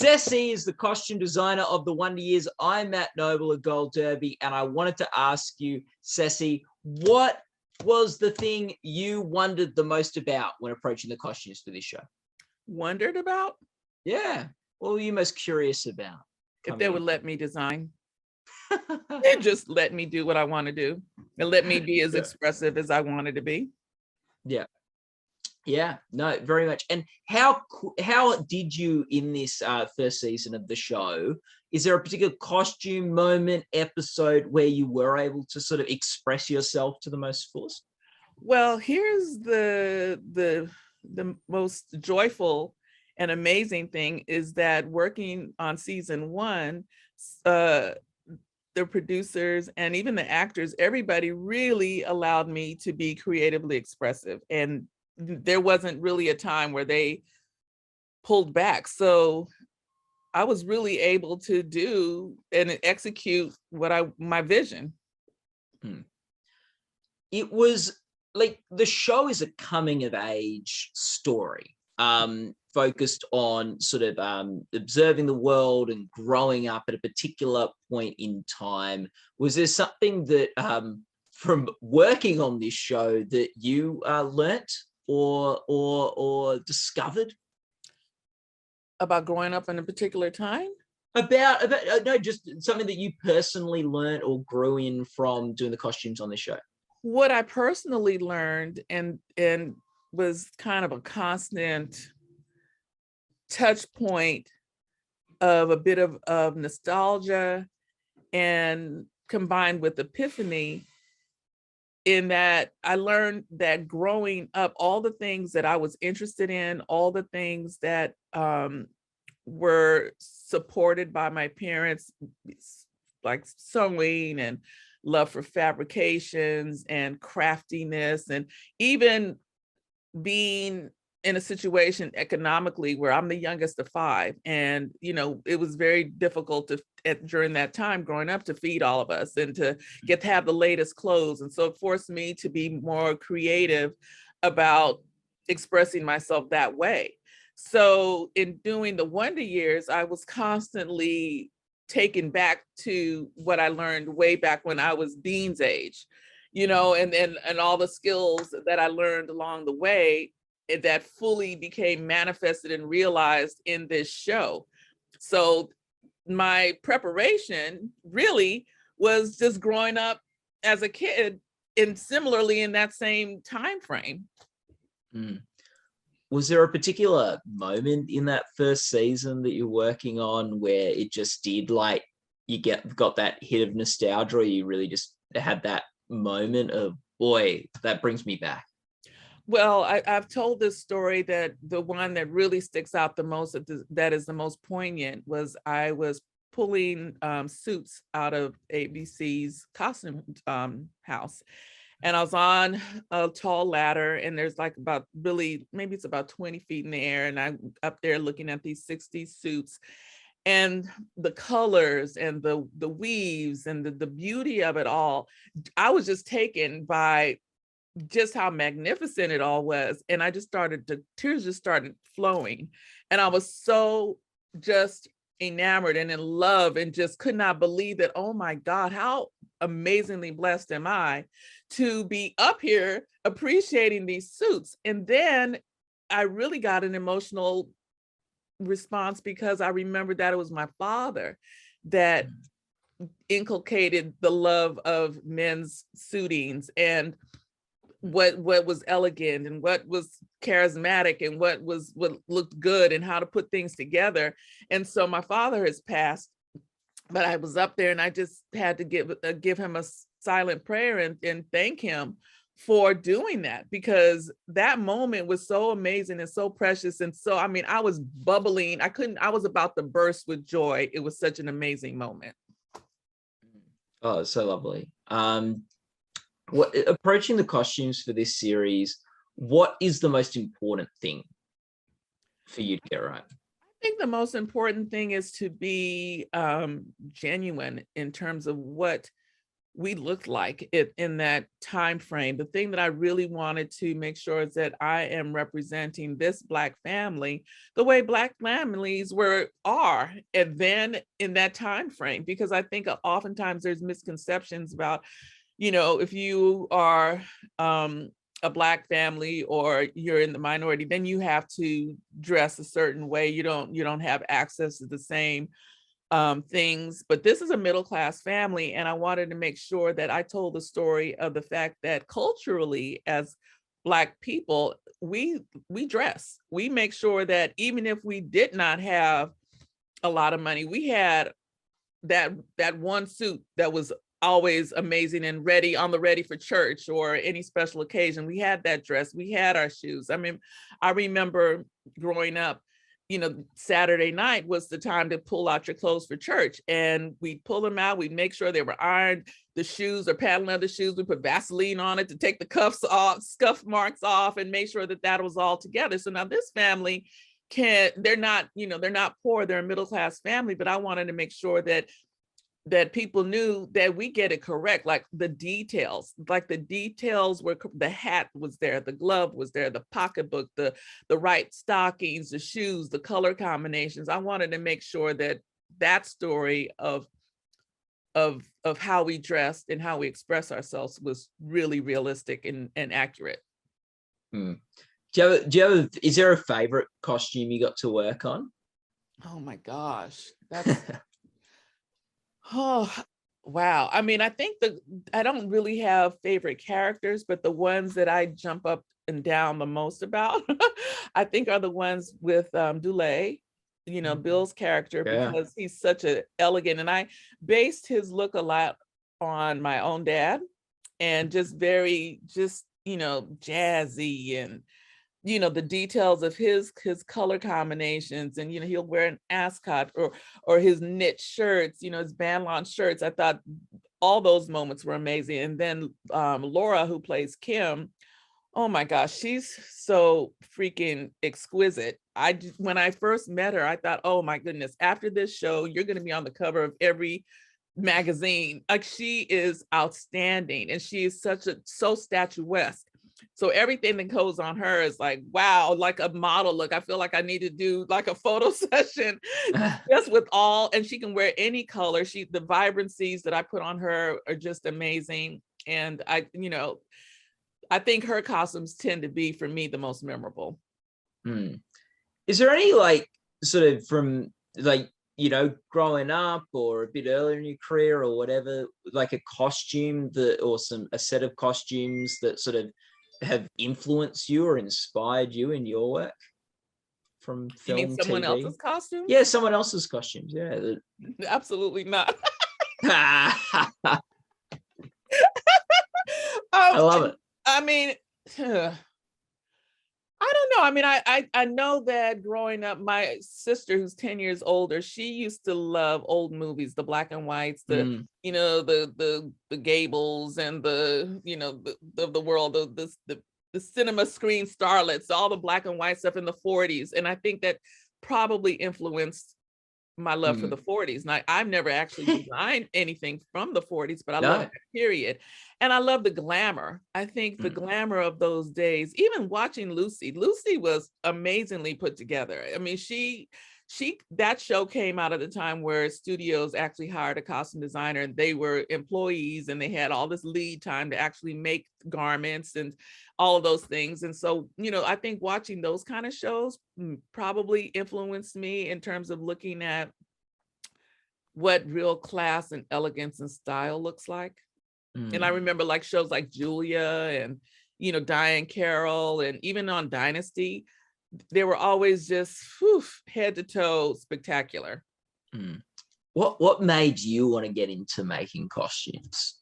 Ceci is the costume designer of the Wonder Years. I'm Matt Noble of Gold Derby, and I wanted to ask you, Ceci, what was the thing you wondered the most about when approaching the costumes for this show? Wondered about? Yeah. What were you most curious about? If they would let me design. And just let me do what I want to do and let me be as expressive as I wanted to be. Yeah. Yeah, no, very much. And how did you in this first season of the show? Is there a particular costume moment, episode where you were able to sort of express yourself to the most fullest? Well, here's the most joyful and amazing thing is that working on season 1, the producers and even the actors, everybody really allowed me to be creatively expressive. And there wasn't really a time where they pulled back. So I was really able to do and execute my vision. It was like the show is a coming of age story, focused on sort of observing the world and growing up at a particular point in time. Was there something that from working on this show that you learnt or discovered about growing up in a particular time? About no, just something that you personally learned or grew in from doing the costumes on this show. What I personally learned and was kind of a constant touch point of a bit of nostalgia and combined with epiphany, in that I learned that growing up, all the things that I was interested in, all the things that were supported by my parents, like sewing and love for fabrications and craftiness, and even being in a situation economically where I'm the youngest of 5. And, it was very difficult during that time growing up to feed all of us and to get to have the latest clothes. And so it forced me to be more creative about expressing myself that way. So in doing the Wonder Years, I was constantly taken back to what I learned way back when I was Dean's age, and all the skills that I learned along the way that fully became manifested and realized in this show. So my preparation really was just growing up as a kid and similarly in that same time frame. Was there a particular moment in that first season that you're working on where it just did, like, you got that hit of nostalgia, or you really just had that moment of, boy, that brings me back? Well, I've told this story that the one that really sticks out the most, that is the most poignant, was I was pulling suits out of ABC's costume house. And I was on a tall ladder, and there's like maybe it's about 20 feet in the air. And I'm up there looking at these 60 suits and the colors and the weaves and the beauty of it all. I was just taken by just how magnificent it all was. And tears just started flowing. And I was so just enamored and in love and just could not believe that, oh my God, how amazingly blessed am I to be up here appreciating these suits. And then I really got an emotional response because I remembered that it was my father that inculcated the love of men's suitings and what was elegant and what was charismatic and what looked good and how to put things together. And so my father has passed, but I was up there and I just had to give him a silent prayer and thank him for doing that, because that moment was so amazing and so precious. And so, I was bubbling. I was about to burst with joy. It was such an amazing moment. Oh, it's so lovely. Approaching the costumes for this series, what is the most important thing for you to get right? I think the most important thing is to be genuine in terms of what we looked like it in that time frame. The thing that I really wanted to make sure is that I am representing this Black family the way Black families are, and then in that time frame, because I think oftentimes there's misconceptions about, if you are a Black family or you're in the minority, then you have to dress a certain way. You don't have access to the same things. But this is a middle class family, and I wanted to make sure that I told the story of the fact that culturally, as Black people, we dress. We make sure that even if we did not have a lot of money, we had that one suit that was always amazing and ready for church or any special occasion. We had that dress, we had our shoes. I mean, I remember growing up, Saturday night was the time to pull out your clothes for church, and we'd pull them out, we'd make sure they were ironed, the shoes or patent leather shoes, we put Vaseline on it to take the cuffs off, scuff marks off, and make sure that was all together. So now this family they're not poor, they're a middle class family, but I wanted to make sure that people knew that we get it correct, like the details were, the hat was there, the glove was there, the pocketbook, the right stockings, the shoes, the color combinations. I wanted to make sure that story of how we dressed and how we express ourselves was really realistic and accurate. Is there a favorite costume you got to work on? Oh my gosh, that's oh, wow. I mean, I think I don't really have favorite characters, but the ones that I jump up and down the most about, I think are the ones with Dulé, Bill's character, because he's such an elegant, and I based his look a lot on my own dad, and just very, jazzy, and the details of his color combinations, and he'll wear an ascot or his knit shirts, his bandlon shirts. I thought all those moments were amazing. And then Laura, who plays Kim, oh my gosh, she's so freaking exquisite. When I first met her, I thought, oh my goodness, after this show, you're going to be on the cover of every magazine. Like, she is outstanding, and she is so statuesque. So everything that goes on her is like, wow, like a model look. I feel like I need to do like a photo session just with and she can wear any color. The vibrancies that I put on her are just amazing. And I think her costumes tend to be, for me, the most memorable. Is there any, like, sort of from, like, growing up or a bit earlier in your career or whatever, like a costume or a set of costumes that sort of have influenced you or inspired you in your work from film? You mean someone TV? else's costumes? Yeah, someone else's costumes. Yeah. Absolutely not. I love it. I mean, I don't know. I mean, I know that growing up, my sister, who's 10 years older, she used to love old movies, the black and whites, the Gables and the world of the cinema screen starlets, all the black and white stuff in the 40s. And I think that probably influenced my love for the 40s. And I've never actually designed anything from the 40s, but I love that period. And I love the glamour. I think the glamour of those days, even watching Lucy was amazingly put together. I mean, that show came out at a time where studios actually hired a costume designer, and they were employees, and they had all this lead time to actually make garments and all of those things. And so, I think watching those kind of shows probably influenced me in terms of looking at what real class and elegance and style looks like. And I remember like shows like Julia and, Diane Carroll, and even on Dynasty, they were always just head to toe spectacular. What made you want to get into making costumes?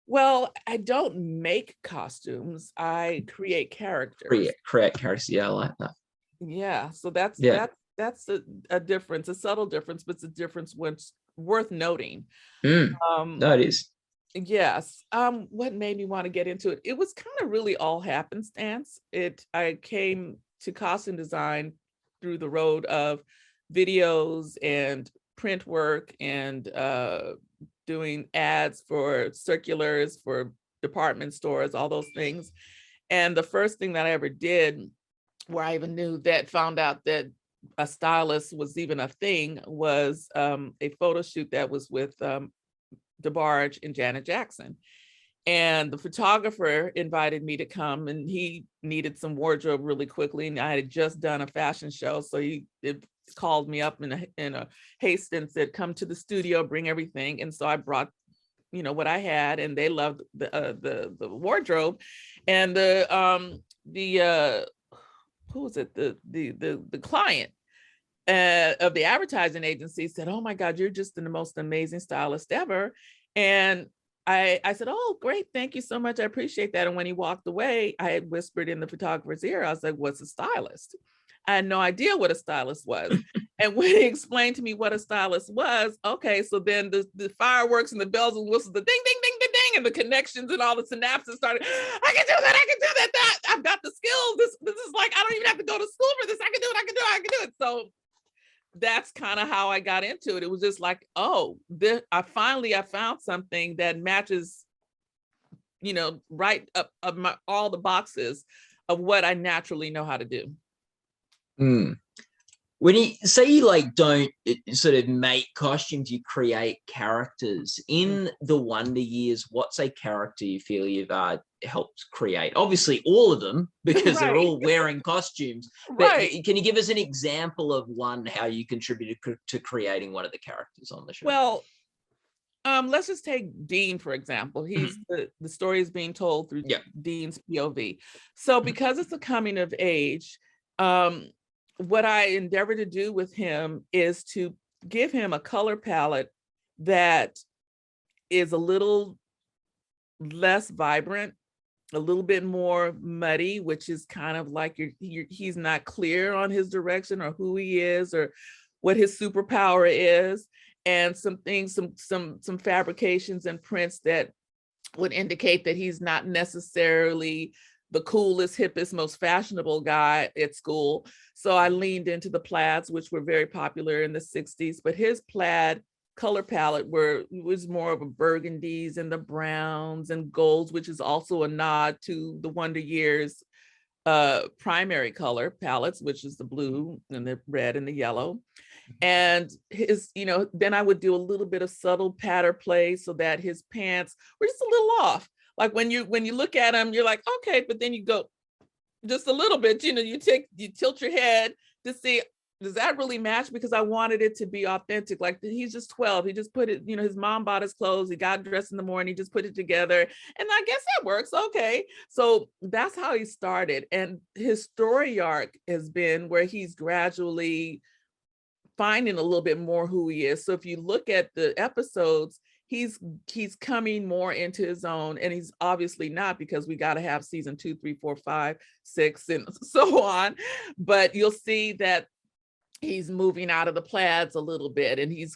Well, I don't make costumes. I create characters. Create characters. Yeah, I like that. Yeah. So that's a difference, a subtle difference, but it's a difference worth noting. No, it is. Yes. What made me want to get into it? It was kind of really all happenstance. I came to costume design through the road of videos and print work and doing ads for circulars for department stores, all those things. And the first thing that I ever did, where I even found out that a stylist was even a thing, was a photo shoot that was with DeBarge and Janet Jackson. And the photographer invited me to come, and he needed some wardrobe really quickly. And I had just done a fashion show. So he called me up in a haste and said, come to the studio, bring everything. And so I brought, what I had, and they loved the wardrobe. And who was it? The client of the advertising agency said, oh my God, you're just the most amazing stylist ever. And I said, oh, great. Thank you so much. I appreciate that. And when he walked away, I had whispered in the photographer's ear, I was like, what's a stylist? I had no idea what a stylist was. And when he explained to me what a stylist was, okay, so then the fireworks and the bells and whistles, the ding, ding, ding, ding, ding, and the connections and all the synapses started, I can do that, I've got the skills. This is like, I don't even have to go to school for this. I can do it. So that's kind of how I got into it. It was just like, oh, I found something that matches, right up all the boxes of what I naturally know how to do. When you say you don't sort of make costumes, you create characters. In the Wonder Years, what's a character you feel you've helped create? Obviously all of them, because they're all wearing costumes. But can you give us an example of one, how you contributed to creating one of the characters on the show? Well, let's just take Dean, for example. He's the story is being told through Dean's POV. So because it's a coming of age, what I endeavor to do with him is to give him a color palette that is a little less vibrant, a little bit more muddy, which is kind of like he's not clear on his direction or who he is or what his superpower is, and some things, some fabrications and prints that would indicate that he's not necessarily the coolest, hippest, most fashionable guy at school. So I leaned into the plaids, which were very popular in the 60s, but his plaid color palette was more of a burgundies and the browns and golds, which is also a nod to the Wonder Years primary color palettes, which is the blue and the red and the yellow. And his, then I would do a little bit of subtle pattern play so that his pants were just a little off. Like when you look at him, you're like, okay, but then you go just a little bit, you tilt your head to see, does that really match? Because I wanted it to be authentic. Like, he's just 12. He just put it, his mom bought his clothes. He got dressed in the morning, he just put it together. And I guess that works. Okay. So that's how he started. And his story arc has been where he's gradually finding a little bit more who he is. So if you look at the episodes, he's coming more into his own, and he's obviously not, because we got to have season 2, 3, 4, 5, 6, and so on. But you'll see that he's moving out of the plaids a little bit, and his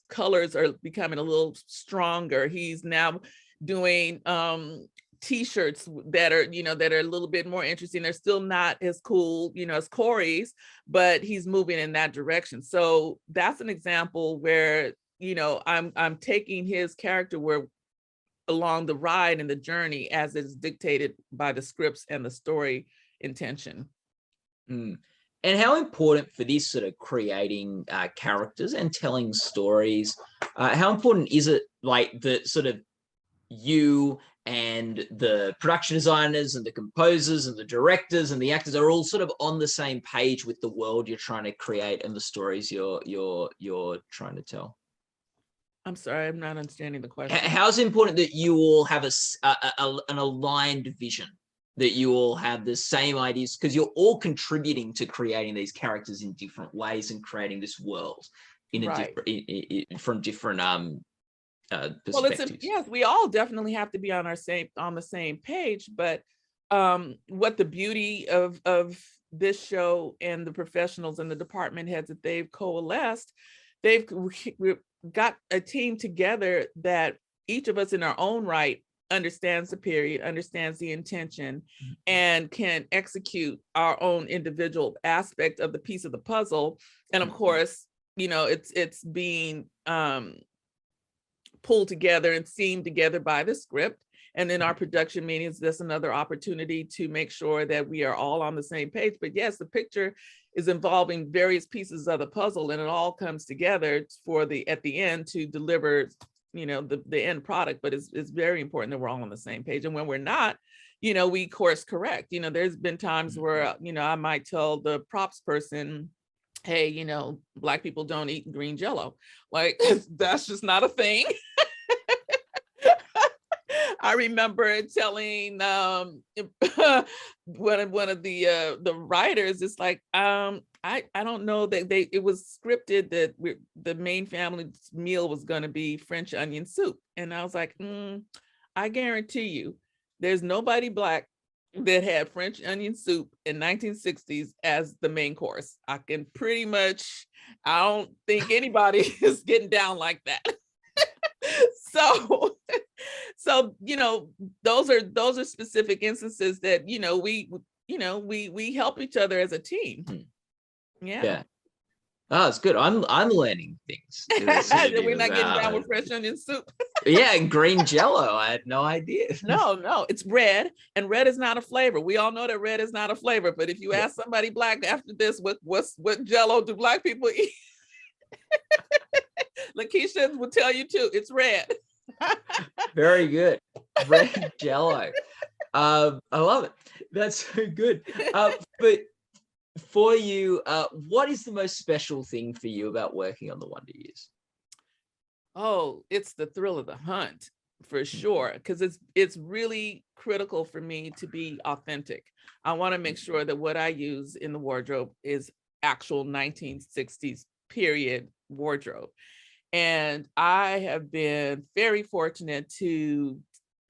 colors are becoming a little stronger. He's now doing t-shirts that are a little bit more interesting. They're still not as cool, as Corey's, but he's moving in that direction. So that's an example where I'm taking his character along the ride and the journey as it's dictated by the scripts and the story intention. And how important for this sort of creating characters and telling stories, how important is it, like, the sort of you and the production designers and the composers and the directors and the actors are all sort of on the same page with the world you're trying to create and the stories you're trying to tell? I'm sorry, I'm not understanding the question. How's it important that you all have an aligned vision, that you all have the same ideas, because you're all contributing to creating these characters in different ways and creating this world in from different perspectives? Well, yes, we all definitely have to be on the same page. But what the beauty of this show and the professionals and the department heads that they've coalesced, they've got a team together that each of us in our own right understands the period, understands the intention, and can execute our own individual aspect of the piece of the puzzle. And of course, it's being pulled together and seamed together by the script. And then our production meetings, that's another opportunity to make sure that we are all on the same page. But yes, the picture is involving various pieces of the puzzle, and it all comes together at the end to deliver, the end product. But it's very important that we're all on the same page. And when we're not, we course correct. There's been times where, I might tell the props person, hey, Black people don't eat green Jello. Like, that's just not a thing. I remember telling one of the writers, it's like, I don't know that it was scripted that the main family meal was going to be French onion soup. And I was like, I guarantee you, there's nobody Black that had French onion soup in 1960s as the main course. I don't think anybody is getting down like that. So those are specific instances that we help each other as a team. Yeah. Oh, it's good. I'm learning things. We're not getting down with French onion soup. Yeah, green Jello. I had no idea. No, it's red, and red is not a flavor. We all know that red is not a flavor. But if you ask somebody Black after this, what Jello do Black people eat? Lakeisha will tell you too. It's red. Very good. Red Jello. I love it. That's so good. But for you, what is the most special thing for you about working on the Wonder Years? Oh, it's the thrill of the hunt, for sure, because it's really critical for me to be authentic. I want to make sure that what I use in the wardrobe is actual 1960s period wardrobe. And I have been very fortunate to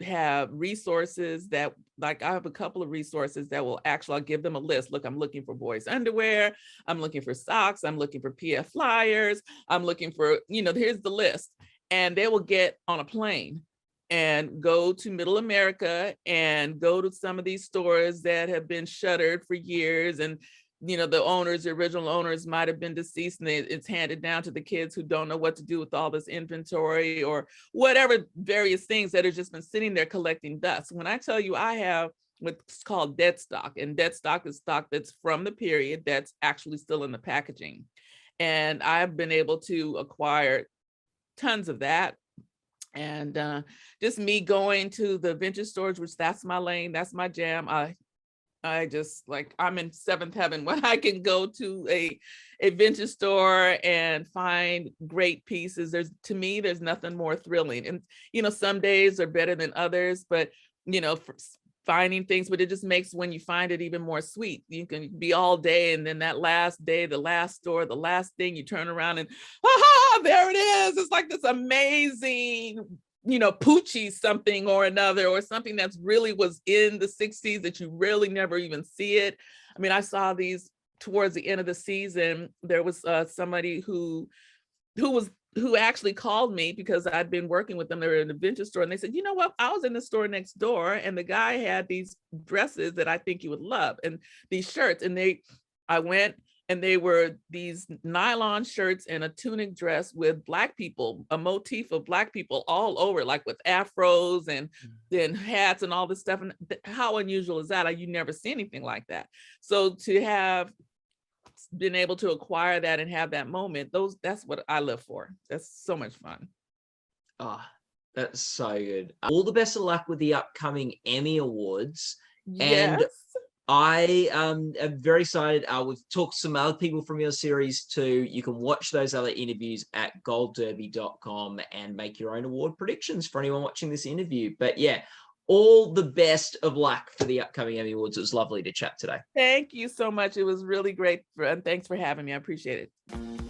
have resources that, like, I have a couple of resources that will actually, I'll give them a list. Look, I'm looking for boys underwear. I'm looking for socks. I'm looking for PF flyers. I'm looking for, here's the list. And they will get on a plane and go to Middle America and go to some of these stores that have been shuttered for years. And the original owners might have been deceased, and it's handed down to the kids who don't know what to do with all this inventory or whatever, various things that have just been sitting there collecting dust. When I tell you I have what's called dead stock, and dead stock is stock that's from the period that's actually still in the packaging. And I've been able to acquire tons of that. And just me going to the vintage stores, which that's my lane, that's my jam. I just, like, I'm in seventh heaven when I can go to a vintage store and find great pieces. To me, there's nothing more thrilling. And, some days are better than others, but, for finding things, but it just makes when you find it even more sweet. You can be all day, and then that last day, the last store, the last thing, you turn around and, there it is. It's like this amazing, Poochie something or another, or something that's really was in the 60s that you really never even see it. I mean, I saw these towards the end of the season. There was somebody who actually called me because I'd been working with them. They were in the vintage store, and they said, you know what? I was in the store next door, and the guy had these dresses that I think you would love, and these shirts. And I went, and they were these nylon shirts and a tunic dress with Black people, a motif of Black people all over, like with afros and then hats and all this stuff. And how unusual is that? You never see anything like that. So to have been able to acquire that and have that moment, that's what I live for. That's so much fun. Oh, that's so good. All the best of luck with the upcoming Emmy Awards. Yes. And I am very excited. We've talked to some other people from your series too. You can watch those other interviews at goldderby.com and make your own award predictions for anyone watching this interview. But yeah, all the best of luck for the upcoming Emmy Awards. It was lovely to chat today. Thank you so much. It was really great. And thanks for having me. I appreciate it.